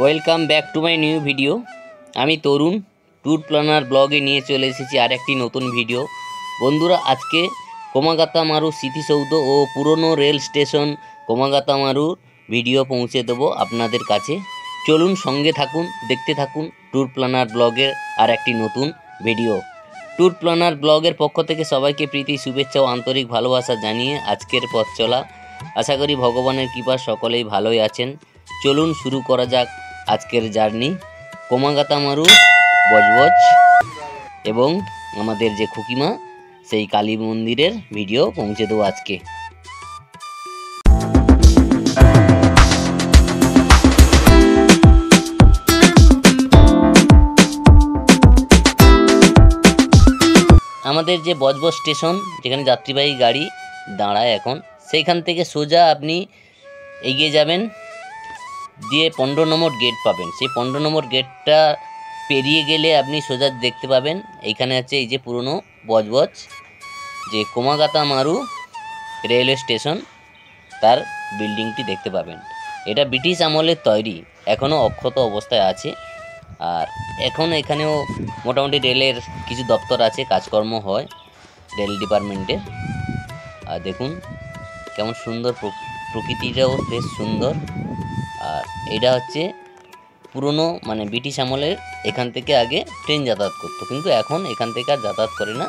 Welcome back to my new video. আমি তরুণ tour planner ব্লগে নিয়ে চলে এসেছি আর একটি নতুন ভিডিও। বন্ধুরা, আজকে কোমাগাতামারু স্মৃতিসৌধ ও পুরনো রেল স্টেশন কোমাগাতামারুর ভিডিও পৌঁছে দেবো আপনাদের কাছে। চলুন সঙ্গে থাকুন, দেখতে থাকুন ট্যুর প্ল্যানার ব্লগের আর একটি নতুন ভিডিও। ট্যুর প্ল্যানার ব্লগের পক্ষ থেকে সবাইকে প্রীতি, শুভেচ্ছা ও আন্তরিক ভালোবাসা জানিয়ে আজকের পথ চলা। আশা করি ভগবানের কৃপায় সকলেই ভালোই আছেন। চলুন শুরু করা যাক আজকের জার্নি। কোমাগাতামারু, বজবজ এবং আমাদের যে খুকিমা সেই কালী মন্দিরের ভিডিও পৌঁছে দেবো আজকে। আমাদের যে বজবজ স্টেশন, যেখানে যাত্রীবাহী গাড়ি দাঁড়ায় এখন, সেইখান থেকে সোজা আপনি এগিয়ে যাবেন, দিয়ে 15 নম্বর গেট পাবেন। সেই 15 নম্বর গেটটা পেরিয়ে গেলে আপনি সোজা দেখতে পাবেন এইখানে আছে এই যে পুরনো বজবজ যে কোমাগাতামারু রেলওয়ে স্টেশন, তার বিল্ডিংটি দেখতে পাবেন। এটা ব্রিটিশ আমলের তৈরি, এখনও অক্ষত অবস্থায় আছে। আর এখন এখানেও মোটামুটি রেলের কিছু দপ্তর আছে, কাজকর্ম হয় রেল ডিপার্টমেন্টের। আর দেখুন কেমন সুন্দর, প্রকৃতিটাও বেশ সুন্দর। আর এটা হচ্ছে পুরনো, মানে ব্রিটিশ আমলের এখান থেকে আগে ট্রেন যাতায়াত করতো, কিন্তু এখন এখান থেকে আর যাতায়াত করে না।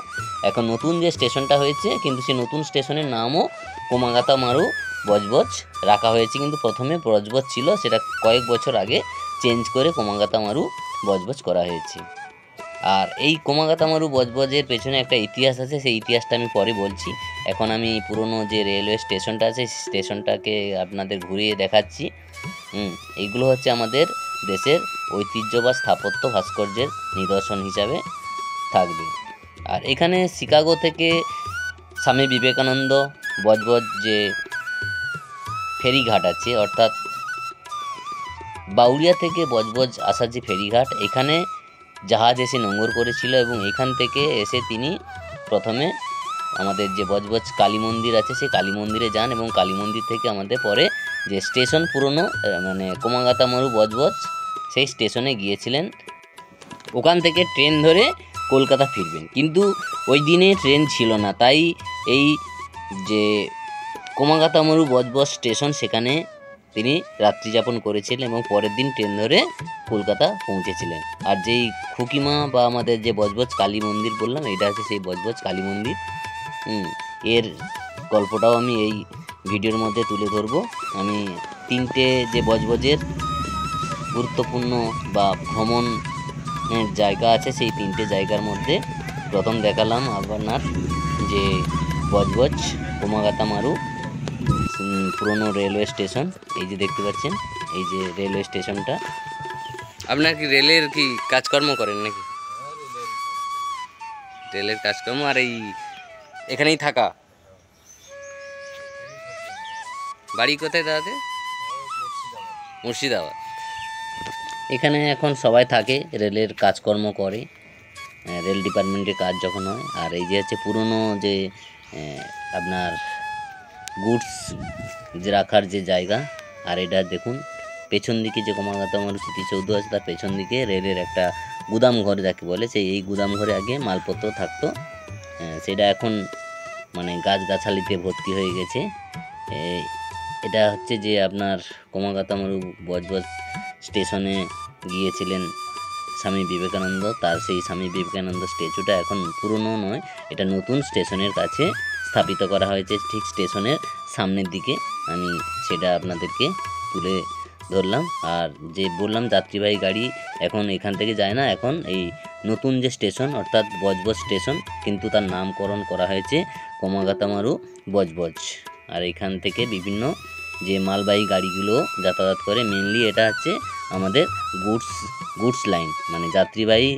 এখন নতুন যে স্টেশনটা হয়েছে, কিন্তু সেই নতুন স্টেশনের নামও কোমাগাতামারু বজবজ রাখা হয়েছে, কিন্তু প্রথমে বজবজ ছিল, সেটা কয়েক বছর আগে চেঞ্জ করে কোমাগাতামারু বজবজ করা হয়েছে। আর এই কোমাগাতামারু বজবজের পেছনে একটা ইতিহাস আছে, সেই ইতিহাসটা আমি পরে বলছি। এখন আমি পুরনো যে রেলওয়ে স্টেশনটা আছে, স্টেশনটাকে আপনাদের ঘুরিয়ে দেখাচ্ছি। এইগুলো হচ্ছে আমাদের দেশের ঐতিহ্য বা স্থাপত্য ভাস্কর্যের নিদর্শন হিসাবে থাকবে। আর এখানে শিকাগো থেকে স্বামী বিবেকানন্দ বজবজ যে ফেরিঘাট আছে, অর্থাৎ বাউরিয়া থেকে বজবজ আসার যে ফেরিঘাট, এখানে জাহাজ এসে নোঙর করেছিল এবং এখান থেকে এসে তিনি প্রথমে আমাদের যে বজবজ কালী মন্দির আছে সেই কালী মন্দিরে যান, এবং কালী মন্দির থেকে আমাদের পরে যে স্টেশন পুরনো, মানে কোমাগাতামারু বজবজ, সেই স্টেশনে গিয়েছিলেন। ওখান থেকে ট্রেন ধরে কলকাতা ফিরবেন, কিন্তু ওই দিনে ট্রেন ছিল না, তাই এই যে কোমাগাতামারু বজবজ স্টেশন, সেখানে তিনি রাত্রিযাপন করেছিলেন এবং পরের দিন ট্রেন ধরে কলকাতা পৌঁছেছিলেন। আর যেই খুকিমা বা আমাদের যে বজবজ কালী মন্দির বললাম, এটা হচ্ছে সেই বজবজ কালী মন্দির। এর গল্পটাও আমি এই ভিডিওর মধ্যে তুলে ধরবো। আমি তিনটে যে বজবজের গুরুত্বপূর্ণ বা ভ্রমণের জায়গা আছে, সেই তিনটে জায়গার মধ্যে প্রথম দেখালাম আপনার যে বজবজ কোমাগাতামারু পুরনো রেলওয়ে স্টেশন। এই যে দেখতে পাচ্ছেন, এই যে রেলওয়ে স্টেশনটা। আপনার কি রেলের কি কাজকর্ম করেন নাকি? রেলের কাজকর্ম। আর এই এখানেই থাকা, বাড়ি কোথায় দাদা? মুর্শিদাবাদ। এখানে এখন সবাই থাকে, রেলের কাজকর্ম করে, রেল ডিপার্টমেন্টের কাজ যখন হয়। আর এই যে হচ্ছে পুরনো যে আপনার গুডস যে রাখার যে জায়গা। আর এটা দেখুন পেছন দিকে যে কোমাগাতামারু স্মৃতিসৌধ আছে, তার পেছন দিকে রেলের একটা গুদাম ঘর যাকে বলে, সেই এই গুদাম ঘরে আগে মালপত্র থাকতো। সেটা এখন মানে গাছগাছালিতে ভর্তি হয়ে গেছে। এটা হচ্ছে যে আপনার কোমাগাতামারু বজবজ স্টেশনে গিয়েছিলেন স্বামী বিবেকানন্দ, তার সেই স্বামী বিবেকানন্দ স্ট্যাচুটা এখন পুরনো নয়, এটা নতুন স্টেশনের কাছে স্থাপিত করা হয়েছে, ঠিক স্টেশনের সামনের দিকে। আমি সেটা আপনাদেরকে তুলে ধরলাম। আর যে বললাম যাত্রীবাহী গাড়ি এখন এখান থেকে যায় না, এখন এই নতুন যে স্টেশন অর্থাৎ বজবজ স্টেশন, কিন্তু তার নামকরণ করা হয়েছে কোমাগাতামারু বজবজ। আর এখান থেকে বিভিন্ন যে মালবাহী গাড়িগুলো যাতায়াত করে, মেনলি এটা হচ্ছে আমাদের গুডস লাইন, মানে যাত্রীবাহী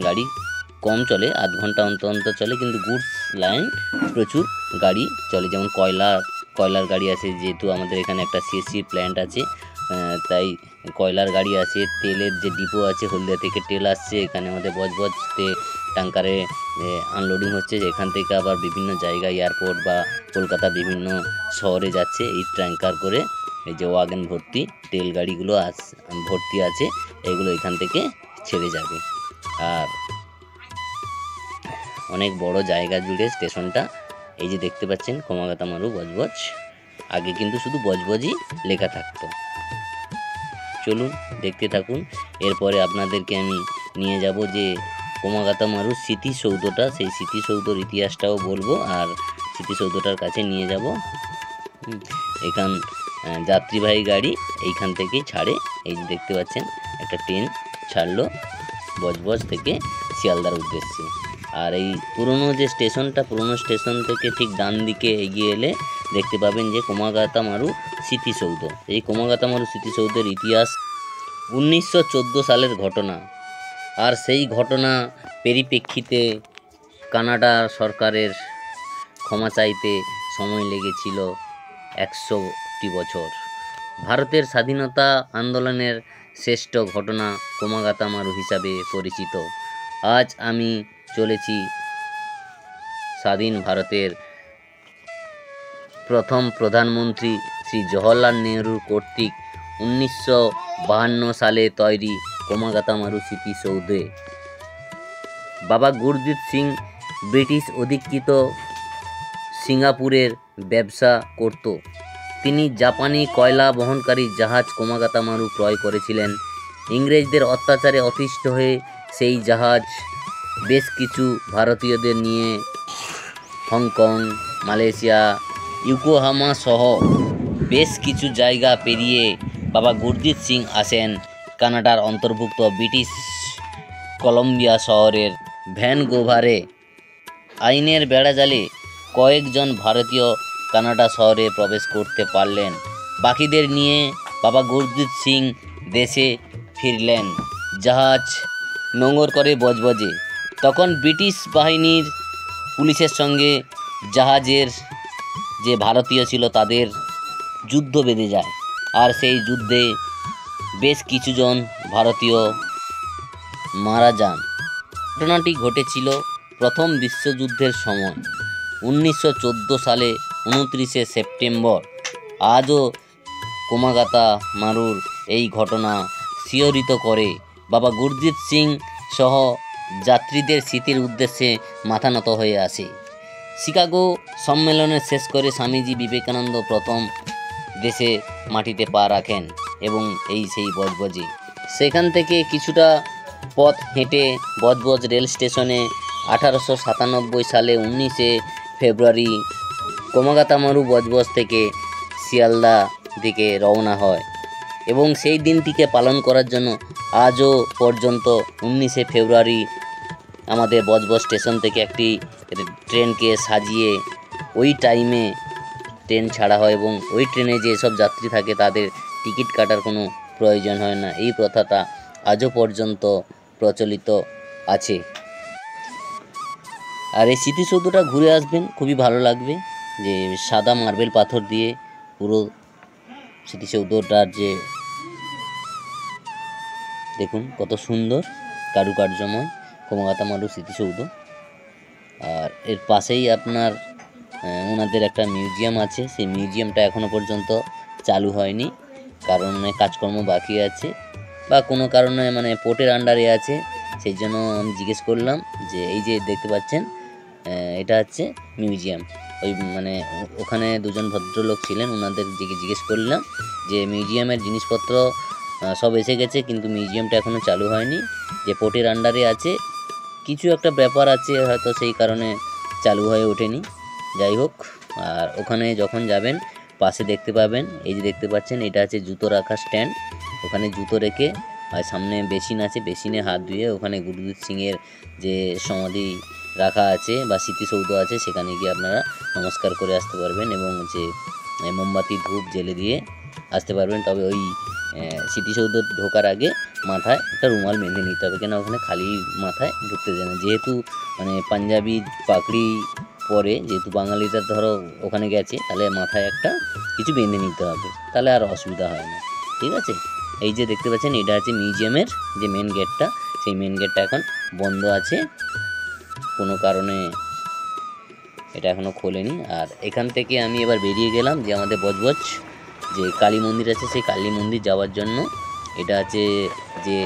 গাড়ি কম চলে, আধ ঘন্টা অন্তর অন্তর চলে, কিন্তু গুডস লাইন প্রচুর গাড়ি চলে। যেমন কয়লার গাড়ি আছে, যেহেতু আমাদের এখানে একটা সিএসসি প্ল্যান্ট আছে, তাই কয়লার গাড়ি আছে। তেলের যে ডিপো আছে, হলদিয়া থেকে তেল আসছে, এখানে আমাদের বজবজতে ট্যাঙ্কারে আনলোডিং হচ্ছে, এখান থেকে আবার বিভিন্ন জায়গায় এয়ারপোর্ট বা কলকাতা বিভিন্ন শহরে যাচ্ছে এই ট্যাঙ্কার করে। এই যে ওয়াগন ভর্তি তেল গাড়িগুলো ভর্তি আছে, এগুলো এখান থেকে ছেড়ে যাবে। আর অনেক বড় জায়গা জুড়ে স্টেশনটা। এই যে দেখতে পাচ্ছেন কমাকাতা মারু বজবজ, আগে কিন্তু শুধু বজবজই লেখা থাকতো। চলুন দেখতে থাকুন। এরপরে আপনাদেরকে আমি নিয়ে যাব যে কমাকাতা মারু স্মৃতিসৌধটা, সেই স্মৃতিসৌধর ইতিহাসটাও বলবো আর স্মৃতিসৌধটার কাছে নিয়ে যাব। এখান যাত্রীবাহী গাড়ি এইখান থেকেই ছাড়ে। এই যে দেখতে পাচ্ছেন একটা ট্রেন ছাড়লো বজবজ থেকে শিয়ালদার উদ্দেশ্যে। আর এই পুরনো যে স্টেশনটা, পুরনো স্টেশন থেকে ঠিক ডান দিকে এগিয়ে এলে দেখতে পাবেন যে কমাকাতা মারু স্মৃতিসৌধ। এই কমাকাতা মারু স্মৃতিসৌধের ইতিহাস 1914 সালের ঘটনা। আর সেই ঘটনা পরিপ্রেক্ষিতে কানাডা সরকারের ক্ষমা চাইতে সময় লেগেছিল 100টি বছর। ভারতের স্বাধীনতা আন্দোলনের শ্রেষ্ঠ ঘটনা কমাকাতা মারু হিসাবে পরিচিত। আজ আমি চলেছি স্বাধীন ভারতের প্রথম প্রধানমন্ত্রী শ্রী জওহরলাল নেহরুর কর্তৃক 1952 সালে তৈরি কমাকাতা মারু স্মৃতিসৌধে। বাবা গুরজিৎ সিং ব্রিটিশ অধিকৃত সিঙ্গাপুরের ব্যবসা করত। তিনি জাপানি কয়লা বহনকারী জাহাজ কমাকাতা মারু ক্রয় করেছিলেন। ইংরেজদের অত্যাচারে অতিষ্ঠ হয়ে সেই জাহাজ বেশ কিছু ভারতীয়দের নিয়ে হংকং, মালয়েশিয়া, ইয়োকোহামা সহ বেশ কিছু জায়গা পেরিয়ে বাবা গুরজিৎ সিং আসেন কানাডার অন্তর্ভুক্ত ব্রিটিশ কলম্বিয়া শহরের ভ্যানকুভারে। আইনের বেড়াজালে কয়েকজন ভারতীয় কানাডা শহরে প্রবেশ করতে পারলেন। বাকিদের নিয়ে বাবা গুরজিৎ সিং দেশে ফিরলেন জাহাজ নোঙর করে বজবজে। তখন ব্রিটিশ বাহিনীর পুলিশের সঙ্গে জাহাজের যে ভারতীয় ছিল তাদের যুদ্ধ বেঁধে যায়। আর সেই যুদ্ধে বেশ কিছুজন ভারতীয় মারা যান। ঘটনাটি ঘটেছিল প্রথম বিশ্বযুদ্ধের সময় 1914 সালে 29শে সেপ্টেম্বর। আজও কমাকাতা মারুর এই ঘটনা শিহরিত করে। বাবা গুরজিৎ সিং সহ যাত্রীদের স্মৃতির উদ্দেশ্যে মাথা নত হয়ে আসে। শিকাগো সম্মেলনে শেষ করে স্বামীজি বিবেকানন্দ প্রথম দেশে মাটিতে পা রাখেন এবং এই সেই বজবজে। সেখান থেকে কিছুটা পথ হেঁটে বজবজ রেল স্টেশনে 1897 সালে 19শে ফেব্রুয়ারি কমাকাতা মারু বজবজ থেকে শিয়ালদা দিকে রওনা হয় এবং সেই দিনটিকে পালন করার জন্য আজও পর্যন্ত 19শে ফেব্রুয়ারি আমাদের বজবজ স্টেশন থেকে একটি ট্রেনকে সাজিয়ে ওই টাইমে ট্রেন ছাড়া হয় এবং ওই ট্রেনে যেসব যাত্রী থাকে তাদের টিকিট কাটার কোনো প্রয়োজন হয় না। এই প্রথাটা আজও পর্যন্ত প্রচলিত আছে। আর এই স্মৃতিসৌধটা ঘুরে আসবেন, খুবই ভালো লাগবে। যে সাদা মার্বেল পাথর দিয়ে পুরো স্মৃতিসৌধটার যে দেখুন কত সুন্দর কারুকার্যময় কমাকাতা মারু স্মৃতিসৌধ। আর এর পাশেই আপনার ওনাদের একটা মিউজিয়াম আছে। সেই মিউজিয়ামটা এখনও পর্যন্ত চালু হয়নি, কারণ কাজকর্ম বাকি আছে বা কোনো কারণে মানে পোর্টের আন্ডারে আছে। সেই জন্য আমি জিজ্ঞেস করলাম যে এই যে দেখতে পাচ্ছেন এটা হচ্ছে মিউজিয়াম। ওই মানে ওখানে দুজন ভদ্রলোক ছিলেন, ওনাদের জিজ্ঞেস করলাম যে মিউজিয়ামের জিনিসপত্র সব এসে গেছে কিন্তু মিউজিয়ামটা এখনও চালু হয়নি, যে পোর্টের আন্ডারে আছে, কিছু একটা ব্যাপার আছে হয়তো সেই কারণে চালু হয়ে ওঠেনি। যাই হোক, আর ওখানে যখন যাবেন পাশে দেখতে পাবেন এই যে দেখতে পাচ্ছেন এটা আছে জুতো রাখার স্ট্যান্ড। ওখানে জুতো রেখে আর সামনে বেসিন আছে, বেসিনে হাত ধুয়ে ওখানে গুরজিৎ সিংয়ের যে সমাধি রাখা আছে বা স্মৃতিসৌধ আছে সেখানে গিয়ে আপনারা নমস্কার করে আসতে পারবেন এবং যে মোমবাতি ধূপ জেলে দিয়ে আসতে পারবেন। তবে ওই স্মৃতিসৌধ ঢোকার আগে মাথায় একটা রুমাল বেঁধে নিতে হবে, কেন ওখানে খালি মাথায় ঢুকতে দেয় না। যেহেতু মানে পাঞ্জাবি পাগড়ি পরে, যেহেতু বাঙালিরা ধরো ওখানে গেছে, তাহলে মাথায় একটা কিছু বেঁধে নিতে হবে, তাহলে আর অসুবিধা হয় না। ঠিক আছে, এই যে দেখতে পাচ্ছেন এটা আছে মিউজিয়ামের যে মেন গেটটা, সেই মেন গেটটা এখন বন্ধ আছে, কোনো কারণে এটা এখনও খোলেনি। আর এখান থেকে আমি এবার বেরিয়ে গেলাম যে আমাদের বজবজ যে কালী মন্দির আছে সেই কালী মন্দির যাওয়ার জন্য এটা আছে যে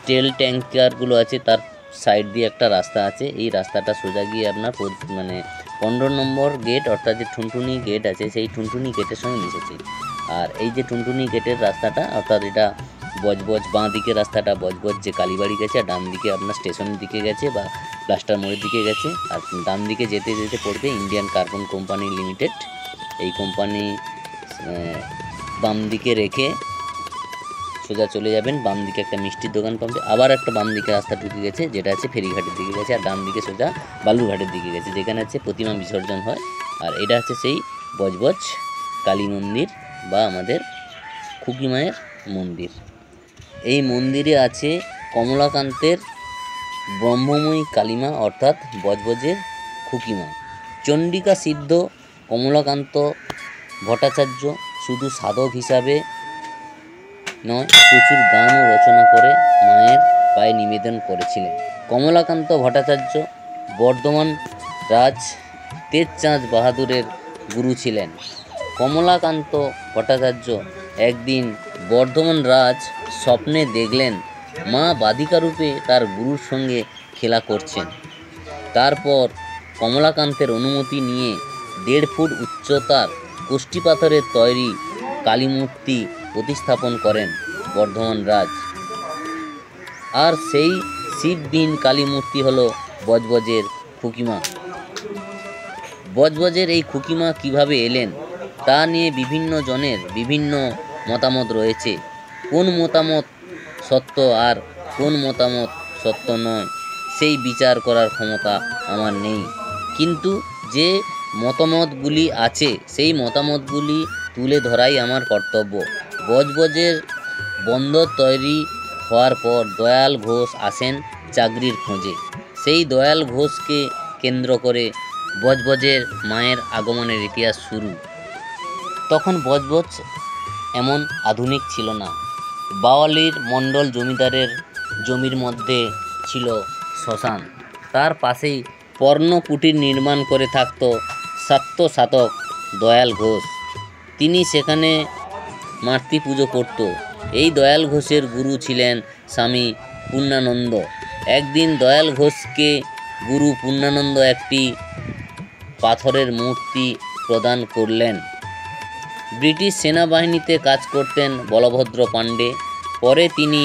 তেল ট্যাঙ্কারগুলো আছে তার সাইড দিয়ে একটা রাস্তা আছে। এই রাস্তাটা সোজা গিয়ে আপনার মানে 15 নম্বর গেট অর্থাৎ যে টুনটুনি গেট আছে সেই টুনটুনি গেটের সঙ্গে মিশেছে। আর এই যে টুনটুনি গেটের রাস্তাটা অর্থাৎ এটা বজবজ বাঁ দিকে রাস্তাটা বজবজ যে কালীবাড়ি গেছে, আর ডান দিকে আপনার স্টেশনের দিকে গেছে বা প্লাস্টার মোড়ের দিকে গেছে। আর ডান দিকে যেতে যেতে পড়বে ইন্ডিয়ান কার্বন কোম্পানি লিমিটেড। এই কোম্পানি বাম দিকে রেখে সোজা চলে যাবেন, বাম দিকে একটা মিষ্টির দোকান পাবে, আবার একটা বাম দিকে রাস্তা ঢুকে গেছে যেটা আছে ফেরিঘাটের দিকে গেছে, আর ডান দিকে সোজা বালুরঘাটের দিকে গেছে যেখানে আছে প্রতিমা বিসর্জন হয়। আর এটা হচ্ছে সেই বজবজ কালী মন্দির বা আমাদের খুকি মায়ের মন্দির। এই মন্দিরে আছে কমলাকান্তের ব্রহ্মময়ী কালীমা অর্থাৎ বজবজের খুকিমা। চণ্ডিকা সিদ্ধ কমলাকান্ত ভট্টাচার্য শুধু সাধক হিসাবে নয়, প্রচুর গানও রচনা করে মায়ের পায়ে নিবেদন করেছিলেন। কমলাকান্ত ভট্টাচার্য বর্ধমান রাজ তেজচাঁদ বাহাদুরের গুরু ছিলেন। কমলাকান্ত ভট্টাচার্য একদিন বর্ধমান রাজ স্বপ্নে দেখলেন মা বাদিকারূপে তার গুরুর সঙ্গে খেলা করছেন। তারপর কমলাকান্তের অনুমতি নিয়ে 1.5 ফুট উচ্চতার কষ্টি পাথরের তৈরি কালী মূর্তি প্রতিস্থাপন করেন বর্ধমান রাজ। আর সেই শিববিহীন কালী মূর্তি হলো বজবজের খুকিমা। বজবজের এই খুকিমা কিভাবে এলেন তা নিয়ে বিভিন্ন জনের বিভিন্ন মতামত রয়েছে। কোন মতামত সত্য আর কোন মতামত সত্য নয় সেই বিচার করার ক্ষমতা আমার নেই, কিন্তু যে মতামতগুলি আছে সেই মতামতগুলি তুলে ধরাই আমার কর্তব্য। বজবজের বন্দর তৈরি হওয়ার পর দয়াল ঘোষ আসেন চাকরির খোঁজে। সেই দয়াল ঘোষকে কেন্দ্র করে বজবজের মায়ের আগমনের ইতিহাস শুরু। তখন বজবজ এমন আধুনিক ছিল না। বাওয়ালির মণ্ডল জমিদারের জমির মধ্যে ছিল শ্মশান, তার পাশেই পর্ণকুটির নির্মাণ করে থাকত সাত্য সাধক দয়াল ঘোষ। তিনি সেখানে মাতৃ পুজো করত। এই দয়াল ঘোষের গুরু ছিলেন স্বামী পূর্ণানন্দ। একদিন দয়াল ঘোষকে গুরু পূর্ণানন্দ একটি পাথরের মূর্তি প্রদান করলেন। ব্রিটিশ সেনাবাহিনীতে কাজ করতেন বলভদ্র পাণ্ডে। পরে তিনি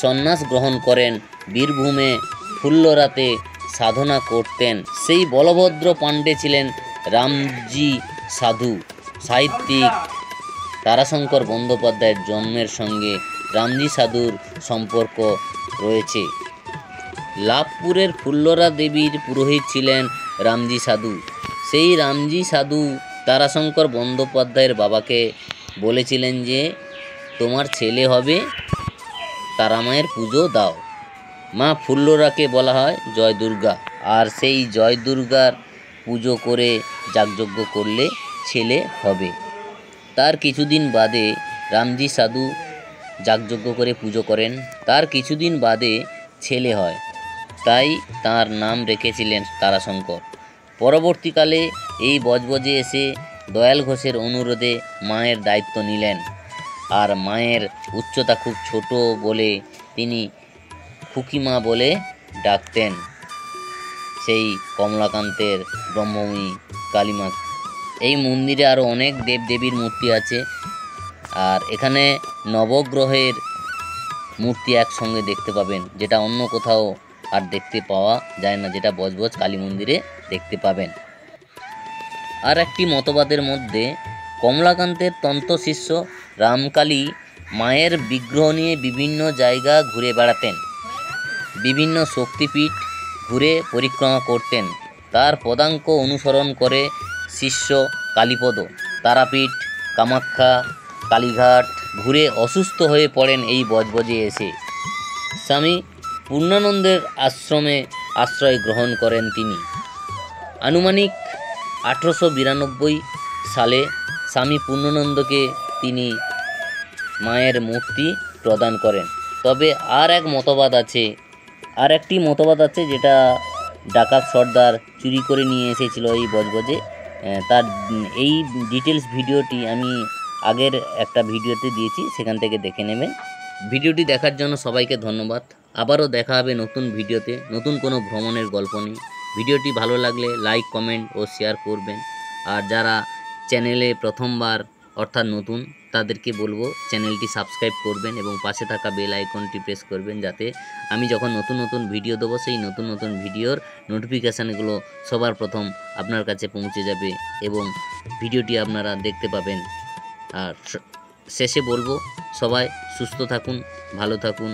সন্ন্যাস গ্রহণ করেন, বীরভূমে ফুল্লরাতে সাধনা করতেন। সেই বলভদ্র পাণ্ডে ছিলেন রামজি সাধু। সাহিত্যিক তারাশঙ্কর বন্দ্যোপাধ্যায়ের জন্মের সঙ্গে রামজি সাধুর সম্পর্ক রয়েছে। লাভপুরের ফুল্লরা দেবীর পুরোহিত ছিলেন রামজি সাধু। সেই রামজি সাধু তারাশঙ্কর বন্দ্যোপাধ্যায়ের বাবাকে বলেছিলেন যে তোমার ছেলে হবে, তারামায়ের পুজো দাও। মা ফুল্লরাকে বলা হয় জয় দুর্গা, আর সেই জয় দুর্গার পুজো করে যাগযজ্ঞ করলে ছেলে হবে। তার কিছুদিন বাদে রামজি সাধু যাগযজ্ঞ করে পুজো করেন, তার কিছুদিন বাদে ছেলে হয়, তাই তার নাম রেখেছিলেন তারাশঙ্কর। পরবর্তীকালে এই বজবজে এসে দয়াল ঘোষের অনুরোধে মায়ের দায়িত্ব নিলেন। আর মায়ের উচ্চতা খুব ছোট বলে তিনি খুকিমা বলে ডাকতেন সেই কমলাকান্তের ব্রহ্মময়ী কালীমা। এই মন্দিরে আরও অনেক দেবদেবীর মূর্তি আছে, আর এখানে নবগ্রহের মূর্তি একসঙ্গে দেখতে পাবেন, যেটা অন্য কোথাও আর দেখতে পাওয়া যায় না, যেটা বজবজ কালী মন্দিরে দেখতে পাবেন। আর একটি মতবাদের মধ্যে কমলাকান্তের তন্ত্র শিষ্য রামকালী মায়ের বিগ্রহ নিয়ে বিভিন্ন জায়গা ঘুরে বেড়াতেন, বিভিন্ন শক্তিপীঠ ঘুরে পরিক্রমা করতেন। তার পদাঙ্ক অনুসরণ করে শিষ্য কালীপদ তারাপীঠ, কামাখ্যা, কালীঘাট ঘুরে অসুস্থ হয়ে পড়েন এই বজবজে এসে। স্বামী পূর্ণানন্দের আশ্রমে আশ্রয় গ্রহণ করেন তিনি। আনুমানিক 1892 সালে স্বামী পূর্ণানন্দকে তিনি মায়ের মূর্তি প্রদান করেন। তবে আর একটি মতবাদ আছে যেটা ডাকাত সর্দার চুরি করে নিয়ে এসেছিল এই বজবজে। তার এই ডিটেলস ভিডিওটি আমি আগের একটা ভিডিওতে দিয়েছি, সেখান থেকে দেখে নেবেন। ভিডিওটি দেখার জন্য সবাইকে ধন্যবাদ। আবারও দেখা হবে নতুন ভিডিওতে, নতুন কোনো ভ্রমণের গল্প নিয়ে। ভিডিওটি ভালো লাগলে লাইক, কমেন্ট ও শেয়ার করবেন। আর যারা চ্যানেলে প্রথমবার অর্থাৎ নতুন, তাদেরকে বলবো চ্যানেলটি সাবস্ক্রাইব করবেন এবং পাশে থাকা বেল আইকনটি প্রেস করবেন, যাতে আমি যখন নতুন নতুন ভিডিও দেবো সেই নতুন নতুন ভিডিওর নোটিফিকেশানগুলো সবার প্রথম আপনার কাছে পৌঁছে যাবে এবং ভিডিওটি আপনারা দেখতে পাবেন। আর শেষে বলবো সবাই সুস্থ থাকুন, ভালো থাকুন।